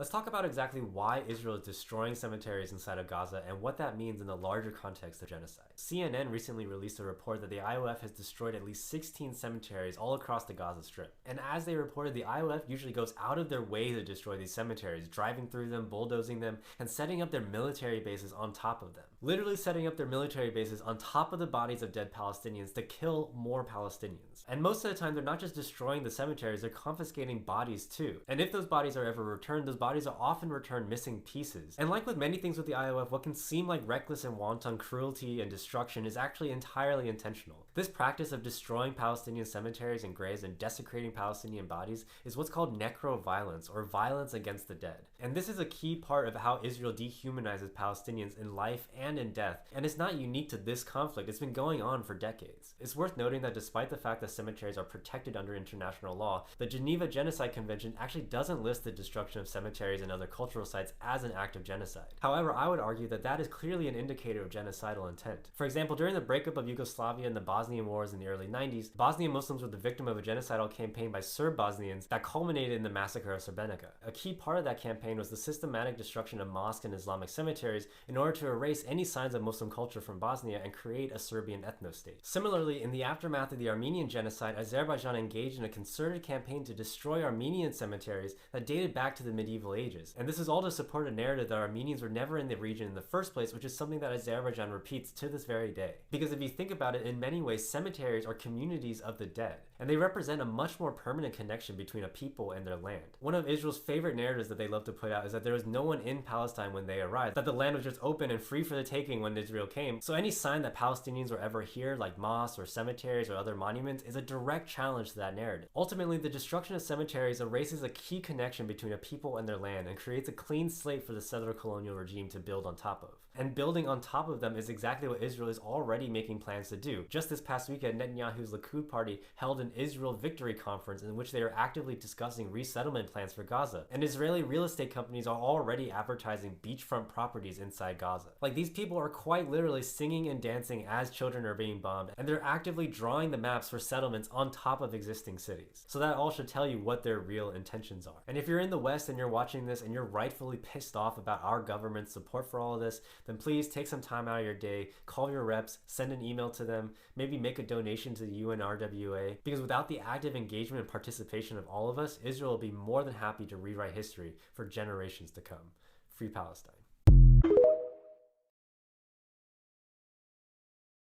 Let's talk about exactly why Israel is destroying cemeteries inside of Gaza and what that means in the larger context of genocide. CNN recently released a report that the IOF has destroyed at least 16 cemeteries all across the Gaza Strip. And as they reported, the IOF usually goes out of their way to destroy these cemeteries, driving through them, bulldozing them, and setting up their military bases on top of them. Literally setting up their military bases on top of the bodies of dead Palestinians to kill more Palestinians. And most of the time, they're not just destroying the cemeteries, they're confiscating bodies too. And if those bodies are ever returned, those bodies are often returned missing pieces. And like with many things with the IOF, what can seem like reckless and wanton cruelty and destruction is actually entirely intentional. This practice of destroying Palestinian cemeteries and graves and desecrating Palestinian bodies is what's called necro-violence, or violence against the dead. And this is a key part of how Israel dehumanizes Palestinians in life and in death, and it's not unique to this conflict. It's been going on for decades. It's worth noting that despite the fact that cemeteries are protected under international law, the Geneva Genocide Convention actually doesn't list the destruction of cemeteries and other cultural sites as an act of genocide. However, I would argue that that is clearly an indicator of genocidal intent. For example, during the breakup of Yugoslavia and the Bosnian Wars in the early 90s, Bosnian Muslims were the victim of a genocidal campaign by Serb Bosnians that culminated in the massacre of Srebrenica. A key part of that campaign was the systematic destruction of mosques and Islamic cemeteries in order to erase any signs of Muslim culture from Bosnia and create a Serbian ethno-state. Similarly, in the aftermath of the Armenian genocide, Azerbaijan engaged in a concerted campaign to destroy Armenian cemeteries that dated back to the medieval ages. And this is all to support a narrative that Armenians were never in the region in the first place, which is something that Azerbaijan repeats to this very day. Because if you think about it, in many ways, cemeteries are communities of the dead, and they represent a much more permanent connection between a people and their land. One of Israel's favorite narratives that they love to put out is that there was no one in Palestine when they arrived, that the land was just open and free for the taking when Israel came. So any sign that Palestinians were ever here, like mosques or cemeteries or other monuments, is a direct challenge to that narrative. Ultimately, the destruction of cemeteries erases a key connection between a people and their land and creates a clean slate for the settler colonial regime to build on top of. And building on top of them is exactly what Israel is already making plans to do. Just this past weekend, Netanyahu's Likud party held an Israel Victory Conference in which they are actively discussing resettlement plans for Gaza. And Israeli real estate companies are already advertising beachfront properties inside Gaza. Like, these people are quite literally singing and dancing as children are being bombed, and they're actively drawing the maps for settlements on top of existing cities. So that all should tell you what their real intentions are. And if you're in the West and you're watching this and you're rightfully pissed off about our government's support for all of this, then please take some time out of your day, call your reps, send an email to them, maybe make a donation to the UNRWA, because without the active engagement and participation of all of us, Israel will be more than happy to rewrite history for generations to come. Free Palestine.